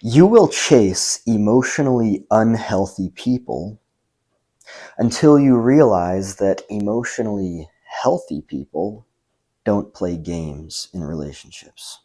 You will chase emotionally unhealthy people until you realize that emotionally healthy people don't play games in relationships.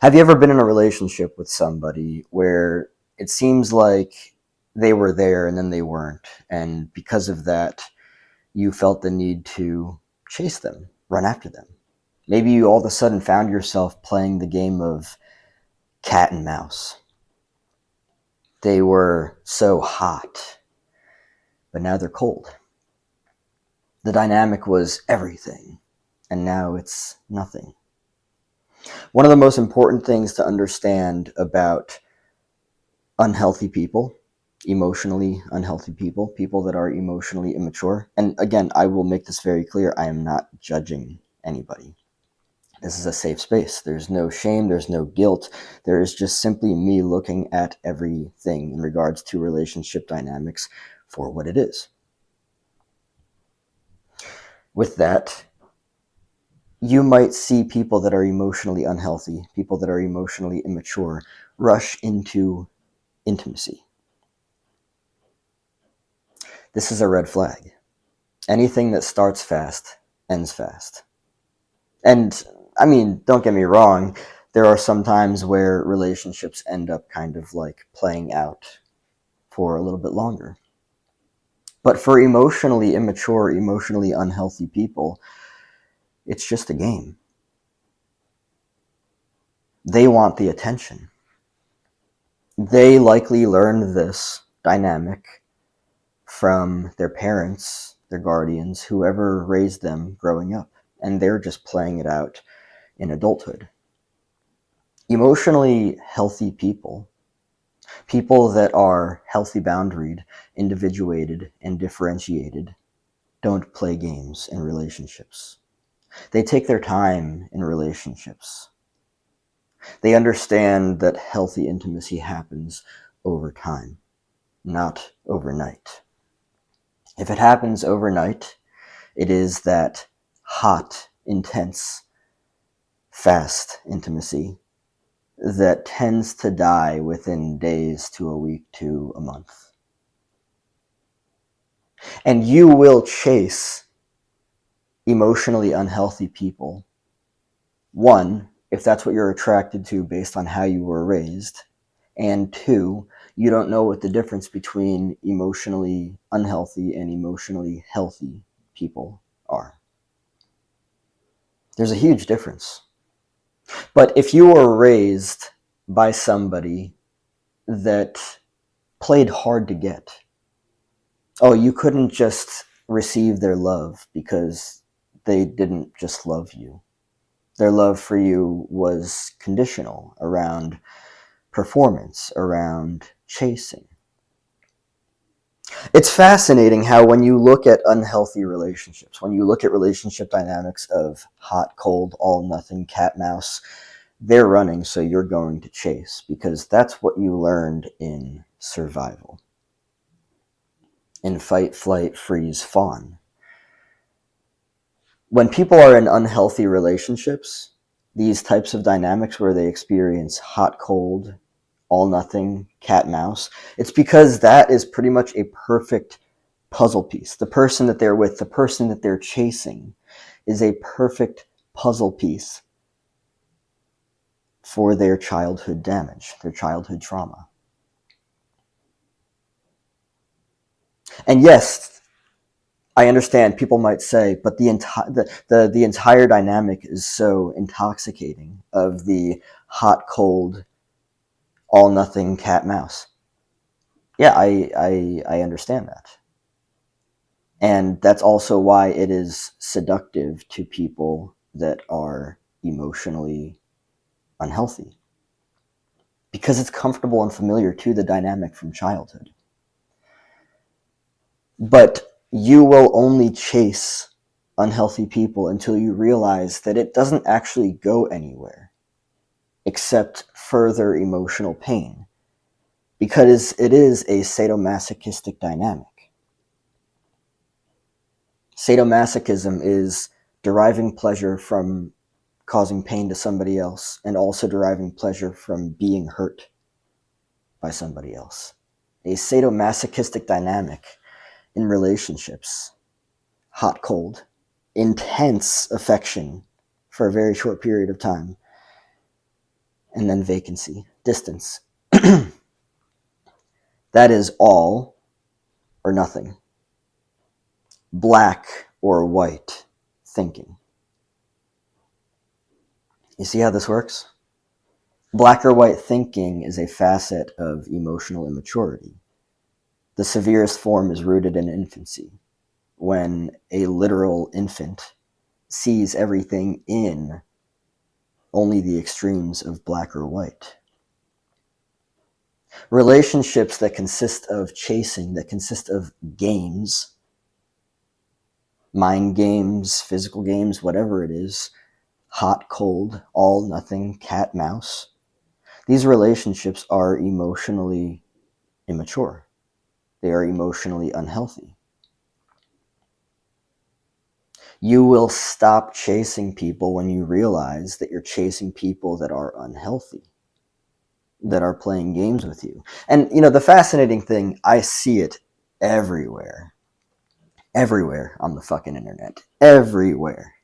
Have you ever been in a relationship with somebody where it seems like they were there and then they weren't, and because of that, you felt the need to chase them, run after them? Maybe you all of a sudden found yourself playing the game of cat and mouse. They were so hot, but now they're cold. The dynamic was everything, and now it's nothing. One of the most important things to understand about unhealthy people, emotionally unhealthy people, people that are emotionally immature, and again, I will make this very clear, I am not judging anybody. This is a safe space. There's no shame, there's no guilt. There is just simply me looking at everything in regards to relationship dynamics for what it is. With that, you might see people that are emotionally unhealthy, people that are emotionally immature, rush into intimacy. This is a red flag. Anything that starts fast ends fast. And I mean, don't get me wrong, there are some times where relationships end up kind of like playing out for a little bit longer. But for emotionally immature, emotionally unhealthy people, it's just a game. They want the attention. They likely learned this dynamic from their parents, their guardians, whoever raised them growing up, and they're just playing it out in adulthood. Emotionally healthy people, people that are healthy boundaried, individuated, and differentiated, don't play games in relationships. They take their time in relationships. They understand that healthy intimacy happens over time, not overnight. If it happens overnight, it is that hot, intense, fast intimacy that tends to die within days to a week to a month. And you will chase emotionally unhealthy people. One, if that's what you're attracted to based on how you were raised. And two, you don't know what the difference between emotionally unhealthy and emotionally healthy people are. There's a huge difference. But if you were raised by somebody that played hard to get, oh, you couldn't just receive their love because they didn't just love you. Their love for you was conditional around performance, around chasing. It's fascinating how when you look at unhealthy relationships, when you look at relationship dynamics of hot, cold, all, nothing, cat, mouse, they're running, so you're going to chase because that's what you learned in survival. In fight, flight, freeze, fawn. When people are in unhealthy relationships, these types of dynamics where they experience hot, cold, all, nothing, cat, mouse, it's because that is pretty much a perfect puzzle piece. The person that they're with, the person that they're chasing, is a perfect puzzle piece for their childhood damage, their childhood trauma. And yes, I understand people might say, but the entire dynamic is so intoxicating of the hot, cold, all, nothing, cat, mouse. Yeah, I understand that. And that's also why it is seductive to people that are emotionally unhealthy, because it's comfortable and familiar to the dynamic from childhood. But you will only chase unhealthy people until you realize that it doesn't actually go anywhere except further emotional pain, because it is a sadomasochistic dynamic. Sadomasochism is deriving pleasure from causing pain to somebody else and also deriving pleasure from being hurt. by somebody else. A sadomasochistic dynamic in relationships. Hot, cold, intense affection for a very short period of time, and then vacancy, distance. That is all or nothing. Black or white thinking. You see how this works? Black or white thinking is a facet of emotional immaturity. The severest form is rooted in infancy, when a literal infant sees everything in only the extremes of black or white. Relationships that consist of chasing, that consist of games, mind games, physical games, whatever it is, hot, cold, all, nothing, cat, mouse. These relationships are emotionally immature. They are emotionally unhealthy. You will stop chasing people when you realize that you're chasing people that are unhealthy, that are playing games with you. And, the fascinating thing, I see it everywhere. Everywhere on the fucking internet. Everywhere.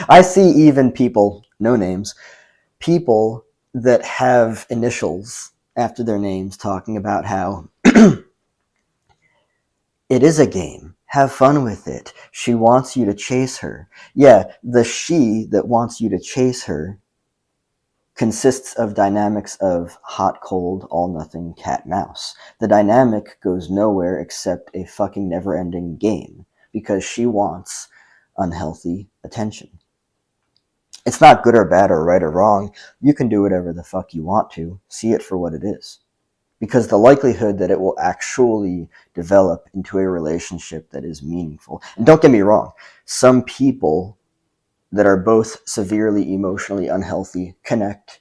I see even people, no names, people that have initials after their names talking about how it is a game. Have fun with it. She wants you to chase her. Yeah, the she that wants you to chase her consists of dynamics of hot, cold, all, nothing, cat, mouse. The dynamic goes nowhere except a fucking never-ending game because she wants unhealthy attention. It's not good or bad or right or wrong. You can do whatever the fuck you want to. See it for what it is. Because the likelihood that it will actually develop into a relationship that is meaningful. And don't get me wrong, some people that are both severely emotionally unhealthy connect.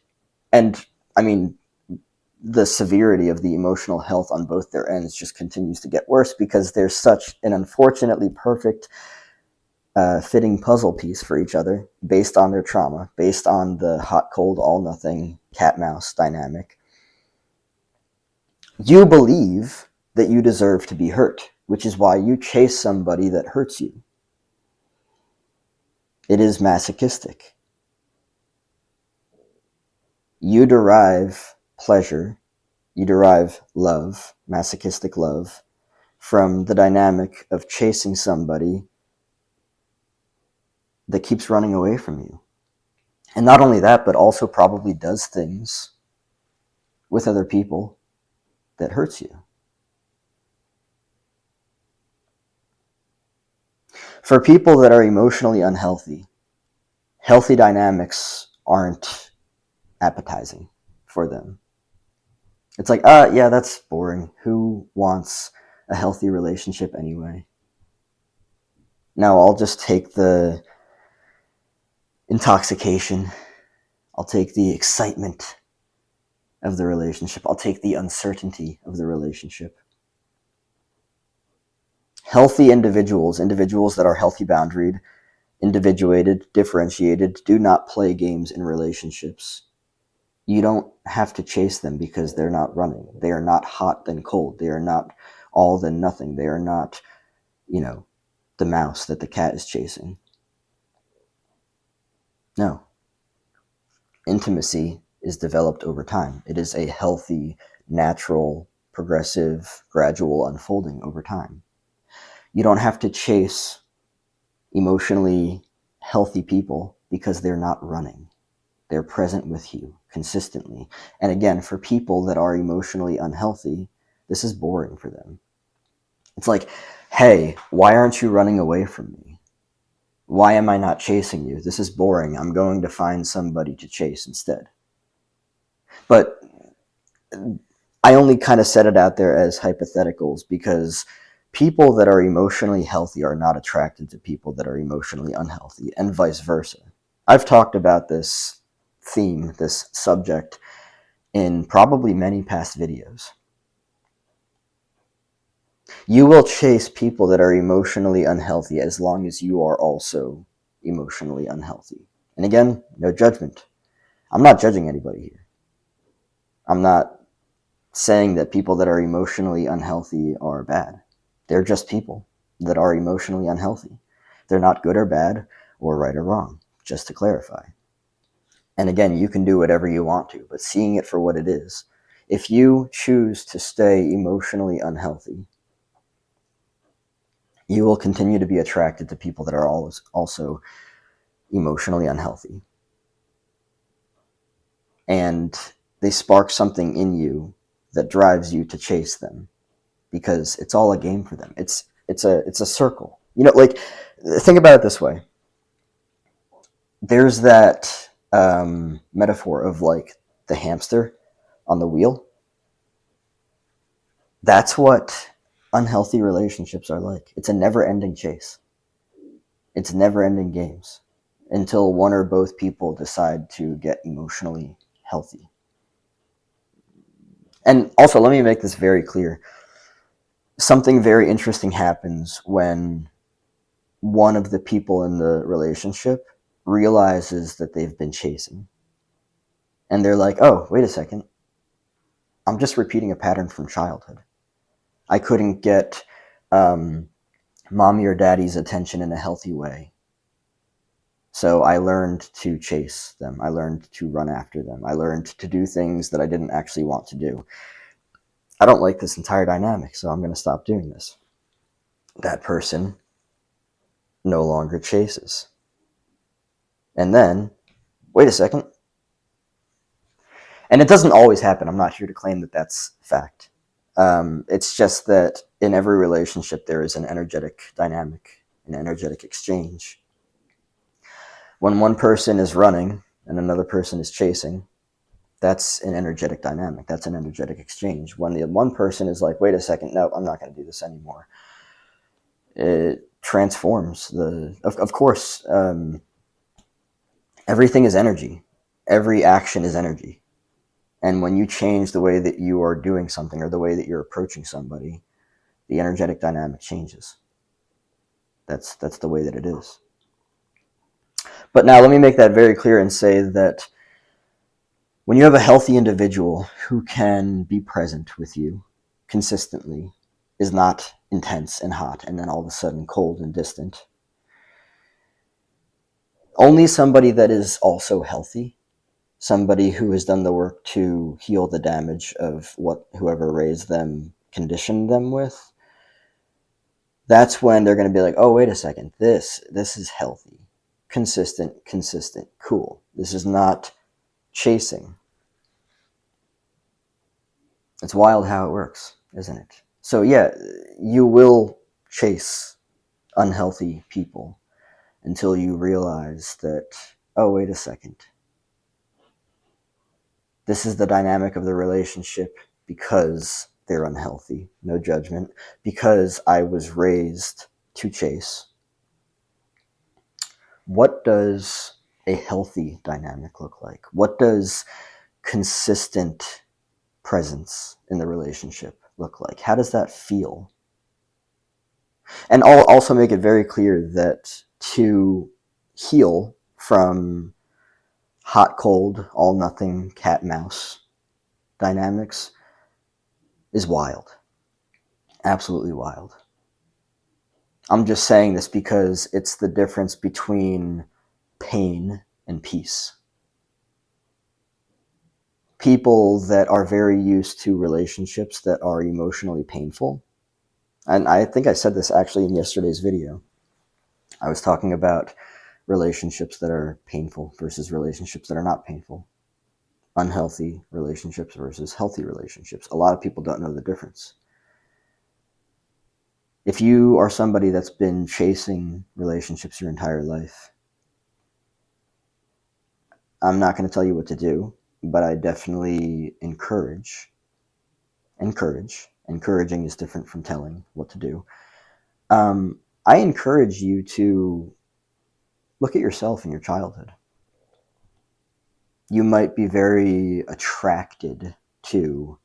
And I mean, the severity of the emotional health on both their ends just continues to get worse because there's such an unfortunately perfect fitting puzzle piece for each other based on their trauma, based on the hot, cold, all, nothing, cat, mouse dynamic. You believe that you deserve to be hurt, which is why you chase somebody that hurts you. It is masochistic. You derive pleasure, you derive love, masochistic love, from the dynamic of chasing somebody that keeps running away from you. And not only that, but also probably does things with other people that hurts you. For people that are emotionally unhealthy, healthy dynamics aren't appetizing for them. It's like, yeah, that's boring. Who wants a healthy relationship anyway? No, I'll just take the intoxication. I'll take the excitement of the relationship. I'll take the uncertainty of the relationship. Healthy individuals that are healthy boundaried, individuated, differentiated, do not play games in relationships. You don't have to chase them because they're not running. They are not hot then cold. They are not all then nothing. They are not, the mouse that the cat is chasing. No. Intimacy is developed over time. It is a healthy, natural, progressive, gradual unfolding over time. You don't have to chase emotionally healthy people because they're not running. They're present with you consistently. And again, for people that are emotionally unhealthy, this is boring for them. It's like, hey, why aren't you running away from me? Why am I not chasing you? This is boring. I'm going to find somebody to chase instead. But I only kind of set it out there as hypotheticals because people that are emotionally healthy are not attracted to people that are emotionally unhealthy, and vice versa. I've talked about this theme, this subject, in probably many past videos. You will chase people that are emotionally unhealthy as long as you are also emotionally unhealthy. And again, no judgment. I'm not judging anybody here. I'm not saying that people that are emotionally unhealthy are bad. They're just people that are emotionally unhealthy. They're not good or bad or right or wrong, just to clarify. And again, you can do whatever you want to, but seeing it for what it is. If you choose to stay emotionally unhealthy, you will continue to be attracted to people that are also emotionally unhealthy. And they spark something in you that drives you to chase them, because it's all a game for them. It's a circle. Like, think about it this way. There's that metaphor of like the hamster on the wheel. That's what unhealthy relationships are like. It's a never-ending chase. It's never-ending games until one or both people decide to get emotionally healthy. And also, let me make this very clear. Something very interesting happens when one of the people in the relationship realizes that they've been chasing. And they're like, oh, wait a second. I'm just repeating a pattern from childhood. I couldn't get mommy or daddy's attention in a healthy way. So I learned to chase them. I learned to run after them. I learned to do things that I didn't actually want to do. I don't like this entire dynamic, so I'm going to stop doing this. That person no longer chases. And then, wait a second. And it doesn't always happen. I'm not here to claim that that's fact. It's just that in every relationship, there is an energetic dynamic, an energetic exchange. When one person is running and another person is chasing, that's an energetic dynamic. That's an energetic exchange. When the one person is like, wait a second, no, I'm not going to do this anymore, it transforms of course, everything is energy. Every action is energy. And when you change the way that you are doing something or the way that you're approaching somebody, the energetic dynamic changes. That's the way that it is. But now let me make that very clear and say that when you have a healthy individual who can be present with you consistently, is not intense and hot and then all of a sudden cold and distant, only somebody that is also healthy, somebody who has done the work to heal the damage of what whoever raised them conditioned them with, that's when they're going to be like, oh, wait a second, this is healthy, consistent, cool. This is not chasing. It's wild how it works, isn't it? So yeah, you will chase unhealthy people until you realize that, oh, wait a second. This is the dynamic of the relationship because they're unhealthy. No judgment. Because I was raised to chase. What does a healthy dynamic look like? What does consistent presence in the relationship look like? How does that feel? And I'll also make it very clear that to heal from hot, cold, all nothing, cat mouse dynamics is wild. Absolutely wild. I'm just saying this because it's the difference between pain and peace. People that are very used to relationships that are emotionally painful, and I think I said this actually in yesterday's video. I was talking about relationships that are painful versus relationships that are not painful. Unhealthy relationships versus healthy relationships. A lot of people don't know the difference. If you are somebody that's been chasing relationships your entire life, I'm not going to tell you what to do, but I definitely encourage. Encouraging is different from telling what to do. I encourage you to look at yourself in your childhood. You might be very attracted to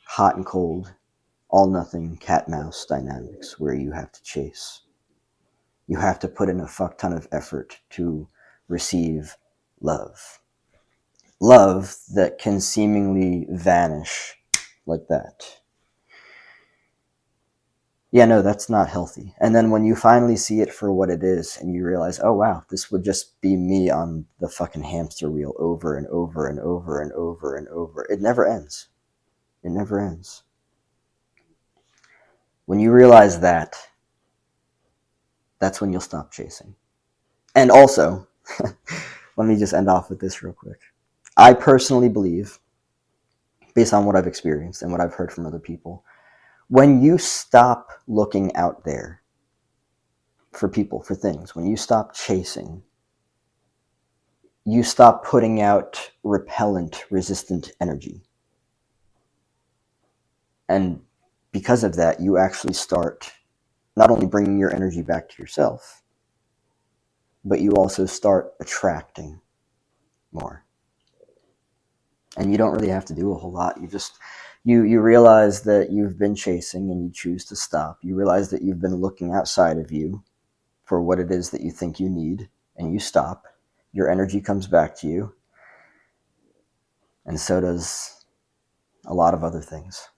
hot and cold, all nothing, cat mouse dynamics where you have to chase. You have to put in a fuck ton of effort to receive love. Love that can seemingly vanish like that. Yeah, no, that's not healthy. And then when you finally see it for what it is and you realize, oh wow, this would just be me on the fucking hamster wheel over and over and over and over and over. It never ends. It never ends. When you realize that, that's when you'll stop chasing. And also, let me just end off with this real quick. I personally believe, based on what I've experienced and what I've heard from other people, when you stop looking out there for people, for things, when you stop chasing, you stop putting out repellent, resistant energy. And because of that, you actually start not only bringing your energy back to yourself, but you also start attracting more. And you don't really have to do a whole lot. You realize that you've been chasing and you choose to stop. You realize that you've been looking outside of you for what it is that you think you need, and you stop. Your energy comes back to you, and so does a lot of other things.